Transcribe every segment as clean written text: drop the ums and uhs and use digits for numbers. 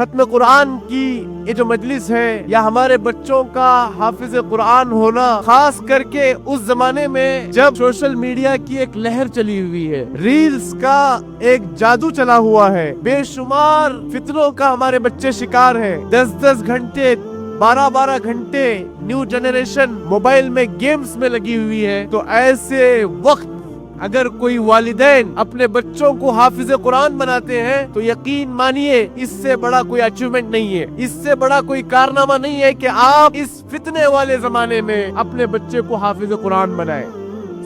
ختم قرآن کی یہ جو مجلس ہے یا ہمارے بچوں کا حافظ قرآن ہونا، خاص کر کے اس زمانے میں جب سوشل میڈیا کی ایک لہر چلی ہوئی ہے، ریلز کا ایک جادو چلا ہوا ہے، بے شمار فتنوں کا ہمارے بچے شکار ہیں، 10 گھنٹے 12 گھنٹے نیو جنریشن موبائل میں گیمز میں لگی ہوئی ہے۔ تو ایسے وقت اگر کوئی والدین اپنے بچوں کو حافظ قرآن بناتے ہیں تو یقین مانیے اس سے بڑا کوئی اچیومنٹ نہیں ہے، اس سے بڑا کوئی کارنامہ نہیں ہے کہ آپ اس فتنے والے زمانے میں اپنے بچے کو حافظ قرآن بنائیں۔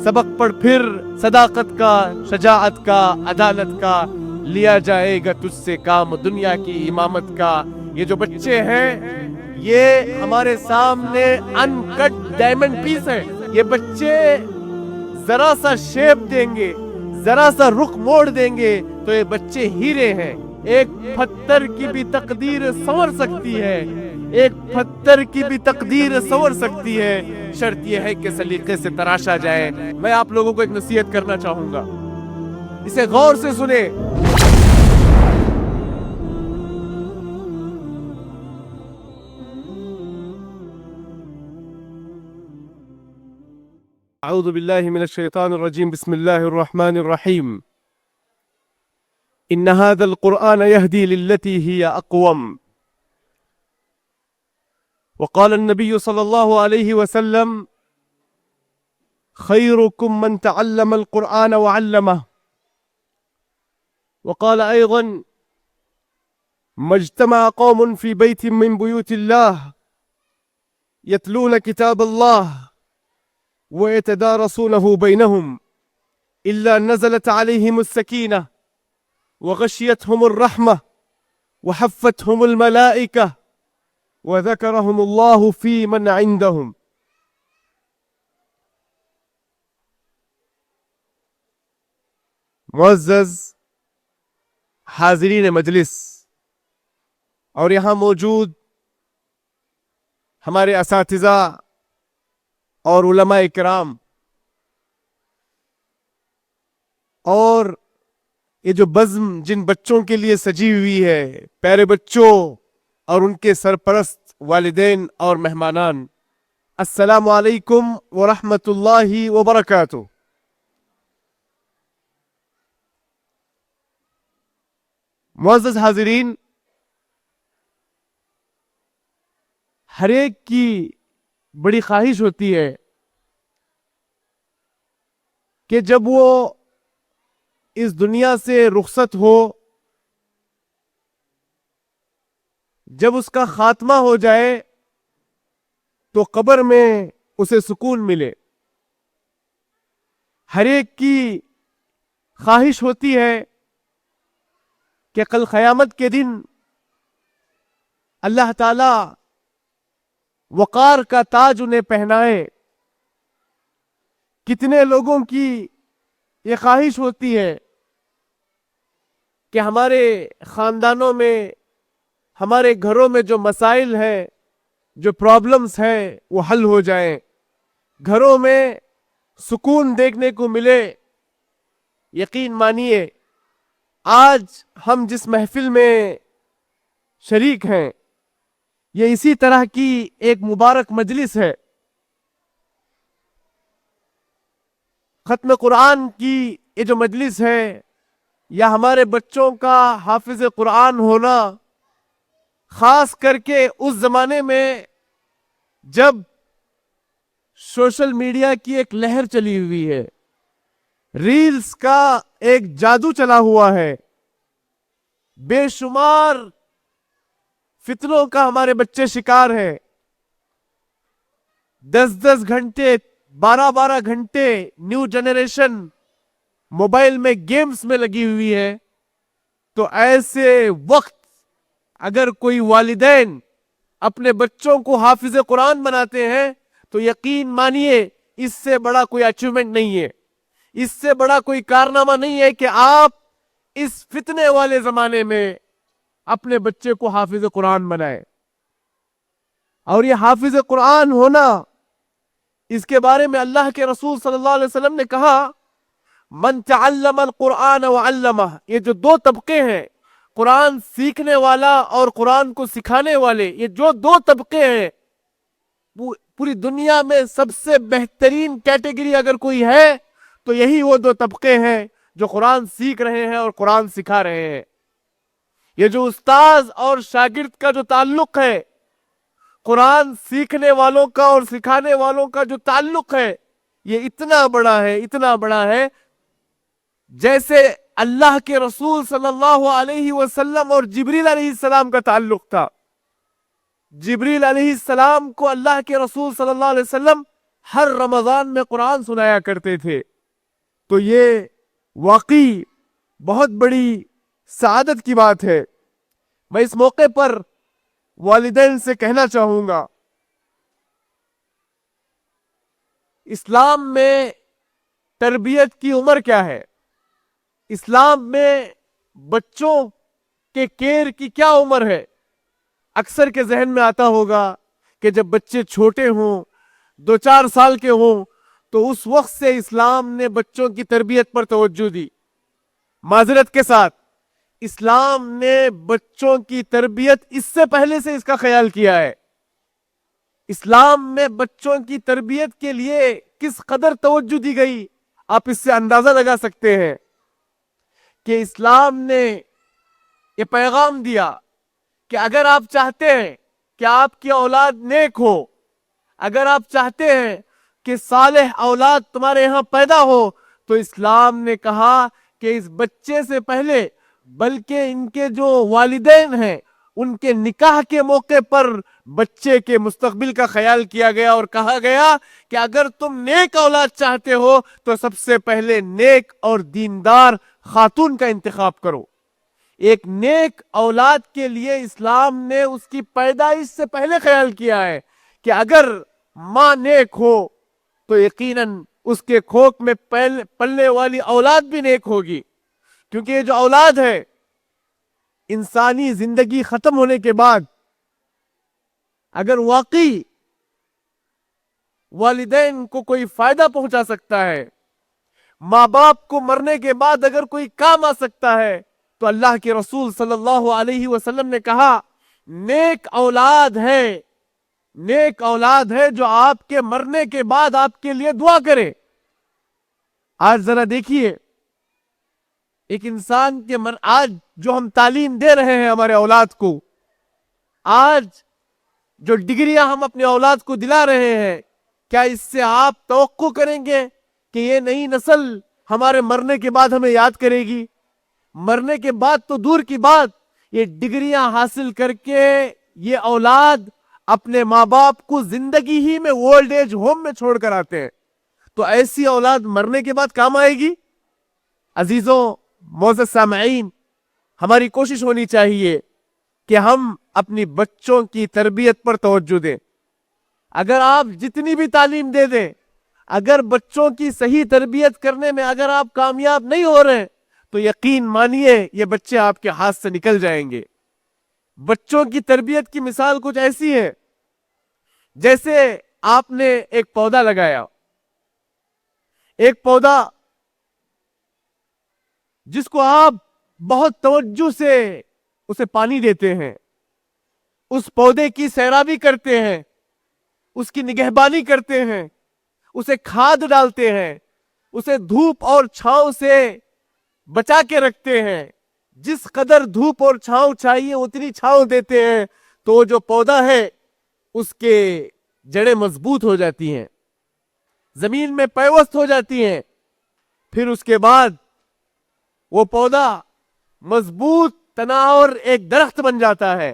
سبق پڑھ پھر صداقت کا، شجاعت کا، عدالت کا، لیا جائے گا تجھ سے کام دنیا کی امامت کا۔ یہ جو بچے ہیں یہ ہمارے سامنے ان کٹ ڈائمنڈ پیس ہے۔ یہ بچے ذرا سا شیپ دیں گے، ذرا سا رخ موڑ دیں گے تو یہ بچے ہیرے ہیں۔ ایک پتھر کی بھی تقدیر سنور سکتی ہے، ایک پتھر کی بھی تقدیر سنور سکتی ہے، شرط یہ ہے کہ سلیقے سے تراشا جائے۔ میں آپ لوگوں کو ایک نصیحت کرنا چاہوں گا، اسے غور سے سنیں۔ اعوذ باللہ من الشیطان الرجیم، بسم اللہ الرحمن الرحیم۔ ان هذا القرآن يهدي للتي هي اقوم، وقال النبي صلى الله عليه وسلم خيركم من تعلم القرآن وعلمه، وقال ايضا ما اجتمع قوم في بيت من بيوت الله يتلون كتاب الله ويتدارسونه بينهم إلا نزلت عليهم السكينة وغشيتهم الرحمة وحفتهم الملائكة وذكرهم الله في من عندهم۔ معزز حاضرین مجلس اور یہاں موجود ہمارے اساتذہ اور علماء کرام، اور یہ جو بزم جن بچوں کے لیے سجی ہوئی ہے، پیارے بچوں اور ان کے سرپرست والدین اور مہمانان، السلام علیکم ورحمۃ اللہ وبرکاتہ۔ معزز حاضرین، ہر ایک کی بڑی خواہش ہوتی ہے کہ جب وہ اس دنیا سے رخصت ہو، جب اس کا خاتمہ ہو جائے تو قبر میں اسے سکون ملے۔ ہر ایک کی خواہش ہوتی ہے کہ کل قیامت کے دن اللہ تعالی وقار کا تاج انہیں پہنائے۔ کتنے لوگوں کی یہ خواہش ہوتی ہے کہ ہمارے خاندانوں میں، ہمارے گھروں میں جو مسائل ہیں، جو پرابلمز ہیں، وہ حل ہو جائیں، گھروں میں سکون دیکھنے کو ملے۔ یقین مانیے آج ہم جس محفل میں شریک ہیں یہ اسی طرح کی ایک مبارک مجلس ہے۔ ختم قرآن کی یہ جو مجلس ہے یا ہمارے بچوں کا حافظ قرآن ہونا، خاص کر کے اس زمانے میں جب سوشل میڈیا کی ایک لہر چلی ہوئی ہے، ریلز کا ایک جادو چلا ہوا ہے، بے شمار فتنوں کا ہمارے بچے شکار ہیں، 10 گھنٹے 12 گھنٹے نیو جنریشن موبائل میں گیمز میں لگی ہوئی ہے۔ تو ایسے وقت اگر کوئی والدین اپنے بچوں کو حافظ قرآن بناتے ہیں تو یقین مانیے اس سے بڑا کوئی اچیومنٹ نہیں ہے، اس سے بڑا کوئی کارنامہ نہیں ہے کہ آپ اس فتنے والے زمانے میں اپنے بچے کو حافظ قرآن بنائیں۔ اور یہ حافظ قرآن ہونا، اس کے بارے میں اللہ کے رسول صلی اللہ علیہ وسلم نے کہا من تعلم القرآن وعلمہ۔ یہ جو 2 طبقے ہیں، قرآن سیکھنے والا اور قرآن کو سکھانے والے، یہ جو دو طبقے ہیں، پوری دنیا میں سب سے بہترین کیٹیگری اگر کوئی ہے تو یہی وہ دو طبقے ہیں جو قرآن سیکھ رہے ہیں اور قرآن سکھا رہے ہیں۔ یہ جو استاذ اور شاگرد کا جو تعلق ہے، قرآن سیکھنے والوں کا اور سکھانے والوں کا جو تعلق ہے، یہ اتنا بڑا ہے جیسے اللہ کے رسول صلی اللہ علیہ وسلم اور جبریل علیہ السلام کا تعلق تھا۔ جبریل علیہ السلام کو اللہ کے رسول صلی اللہ علیہ وسلم ہر رمضان میں قرآن سنایا کرتے تھے۔ تو یہ واقعی بہت بڑی سعادت کی بات ہے۔ میں اس موقع پر والدین سے کہنا چاہوں گا، اسلام میں تربیت کی عمر کیا ہے؟ اسلام میں بچوں کے کیئر کی کیا عمر ہے؟ اکثر کے ذہن میں آتا ہوگا کہ جب بچے چھوٹے ہوں، 2-4 سال کے ہوں، تو اس وقت سے اسلام نے بچوں کی تربیت پر توجہ دی۔ معذرت کے ساتھ، اسلام نے بچوں کی تربیت اس سے پہلے سے اس کا خیال کیا ہے۔ اسلام میں بچوں کی تربیت کے لیے کس قدر توجہ دی گئی، آپ اس سے اندازہ لگا سکتے ہیں کہ اسلام نے یہ پیغام دیا کہ اگر آپ چاہتے ہیں کہ آپ کی اولاد نیک ہو، اگر آپ چاہتے ہیں کہ صالح اولاد تمہارے یہاں پیدا ہو، تو اسلام نے کہا کہ اس بچے سے پہلے بلکہ ان کے جو والدین ہیں ان کے نکاح کے موقع پر بچے کے مستقبل کا خیال کیا گیا اور کہا گیا کہ اگر تم نیک اولاد چاہتے ہو تو سب سے پہلے نیک اور دیندار خاتون کا انتخاب کرو۔ ایک نیک اولاد کے لیے اسلام نے اس کی پیدائش سے پہلے خیال کیا ہے کہ اگر ماں نیک ہو تو یقیناً اس کے کھوک میں پلنے والی اولاد بھی نیک ہوگی، کیونکہ یہ جو اولاد ہے انسانی زندگی ختم ہونے کے بعد اگر واقعی والدین کو کوئی فائدہ پہنچا سکتا ہے، ماں باپ کو مرنے کے بعد اگر کوئی کام آ سکتا ہے، تو اللہ کے رسول صلی اللہ علیہ وسلم نے کہا نیک اولاد ہے جو آپ کے مرنے کے بعد آپ کے لیے دعا کرے۔ آج ذرا دیکھیے، ایک انسان کے آج جو ہم تعلیم دے رہے ہیں ہمارے اولاد کو، آج جو ڈگریاں ہم اپنے اولاد کو دلا رہے ہیں، کیا اس سے آپ توقع کریں گے کہ یہ نئی نسل ہمارے مرنے کے بعد ہمیں یاد کرے گی؟ مرنے کے بعد تو دور کی بات، یہ ڈگریاں حاصل کر کے یہ اولاد اپنے ماں باپ کو زندگی ہی میں اولڈ ایج ہوم میں چھوڑ کر آتے ہیں، تو ایسی اولاد مرنے کے بعد کام آئے گی؟ عزیزوں، معزز سامعین، ہماری کوشش ہونی چاہیے کہ ہم اپنی بچوں کی تربیت پر توجہ دیں۔ اگر آپ جتنی بھی تعلیم دے دیں، اگر بچوں کی صحیح تربیت کرنے میں اگر آپ کامیاب نہیں ہو رہے تو یقین مانیے یہ بچے آپ کے ہاتھ سے نکل جائیں گے۔ بچوں کی تربیت کی مثال کچھ ایسی ہے جیسے آپ نے ایک پودا لگایا، ایک پودا جس کو آپ بہت توجہ سے اسے پانی دیتے ہیں، اس پودے کی سیرابی کرتے ہیں، اس کی نگہبانی کرتے ہیں، اسے کھاد ڈالتے ہیں، اسے دھوپ اور چھاؤں سے بچا کے رکھتے ہیں، جس قدر دھوپ اور چھاؤں چاہیے اتنی چھاؤں دیتے ہیں، تو جو پودا ہے اس کے جڑیں مضبوط ہو جاتی ہیں، زمین میں پیوست ہو جاتی ہیں، پھر اس کے بعد وہ پودا مضبوط تناور ایک درخت بن جاتا ہے۔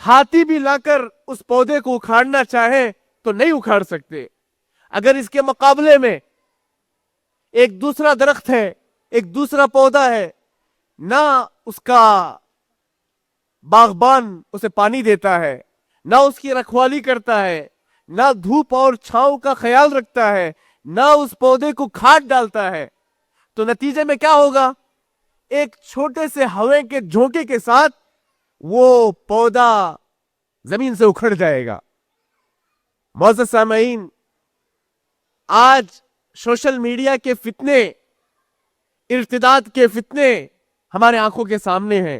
ہاتھی بھی لا کر اس پودے کو اکھاڑنا چاہے تو نہیں اکھاڑ سکتے۔ اگر اس کے مقابلے میں ایک دوسرا درخت ہے، ایک دوسرا پودا ہے، نہ اس کا باغبان اسے پانی دیتا ہے، نہ اس کی رکھوالی کرتا ہے، نہ دھوپ اور چھاؤں کا خیال رکھتا ہے، نہ اس پودے کو کھاد ڈالتا ہے، تو نتیجے میں کیا ہوگا؟ ایک چھوٹے سے ہوے کے جھونکے کے ساتھ وہ پودا زمین سے اکھڑ جائے گا۔ معزز سامعین، آج سوشل میڈیا کے فتنے، ارتداد کے فتنے ہمارے آنکھوں کے سامنے ہیں۔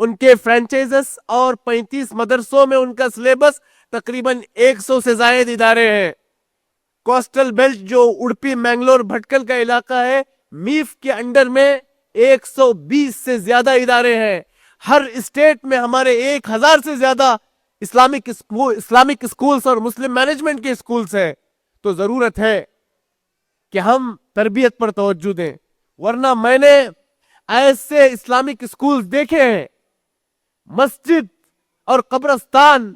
ان کے فرینچائزز اور 35 مدرسوں میں ان کا سلیبس تقریباً 100 سے زائد ادارے ہیں. کوسٹل بیلٹ جو اڑپی مینگلور بھٹکل کا علاقہ ہے، میف کے انڈر میں 120 سے زیادہ ادارے ہیں. ہر اسٹیٹ میں ہمارے 1000 سے زیادہ اسلامک اسکولز اور مسلم مینجمنٹ کے اسکولز ہیں. تو ضرورت ہے کہ ہم تربیت پر توجہ دیں، ورنہ میں نے ایسے اسلامک اسکولز دیکھے ہیں مسجد اور قبرستان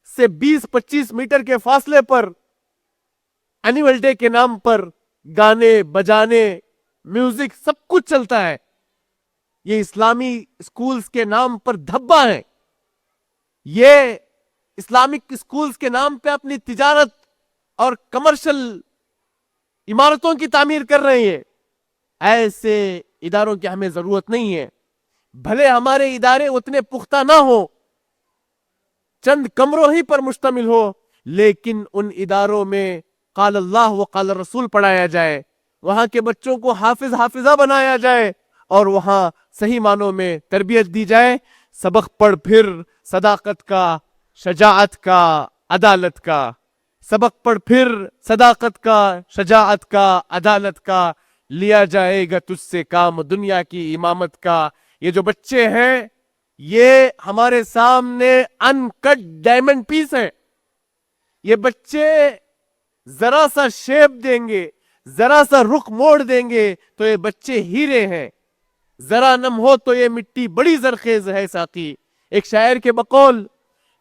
سے 20-25 میٹر کے فاصلے پر اینیول ڈے کے نام پر گانے بجانے میوزک سب کچھ چلتا ہے. یہ اسلامی اسکولز کے نام پر دھبا ہے. یہ اسلامک اسکولز کے نام پہ اپنی تجارت اور کمرشل عمارتوں کی تعمیر کر رہے ہیں. ایسے اداروں کی ہمیں ضرورت نہیں ہے. بھلے ہمارے ادارے اتنے پختہ نہ ہو، چند کمروں ہی پر مشتمل ہو، لیکن ان اداروں میں قال اللہ و قال رسول پڑھایا جائے، وہاں کے بچوں کو حافظ حافظہ بنایا جائے اور وہاں صحیح معنوں میں تربیت دی جائے. سبق پڑھ پھر صداقت کا، شجاعت کا، عدالت کا. سبق پڑھ پھر صداقت کا، شجاعت کا، عدالت کا. لیا جائے گا تجھ سے کام دنیا کی امامت کا. یہ جو بچے ہیں یہ ہمارے سامنے ان کٹ ڈائمنڈ پیس ہیں. یہ بچے ذرا سا شیپ دیں گے، ذرا سا رخ موڑ دیں گے تو یہ بچے ہیرے ہیں. ذرا نم ہو تو یہ مٹی بڑی زرخیز ہے ساقی. ایک شاعر کے بقول،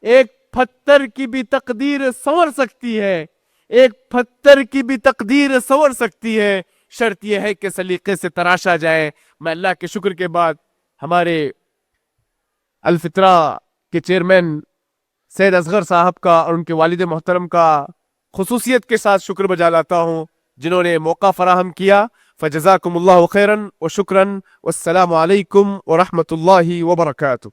ایک پتھر کی بھی تقدیر سنور سکتی ہے، ایک پتھر کی بھی تقدیر سنور سکتی ہے، شرط یہ ہے کہ سلیقے سے تراشا جائے. میں اللہ کے شکر کے بعد ہمارے الفطرہ کے چیئرمین سید اصغر صاحب کا اور ان کے والد محترم کا خصوصیت کے ساتھ شکر بجا لاتا ہوں، جنہوں نے موقع فراہم کیا. فجزاکم اللہ خیرا و شکرا، والسلام علیکم ورحمۃ اللہ وبرکاتہ.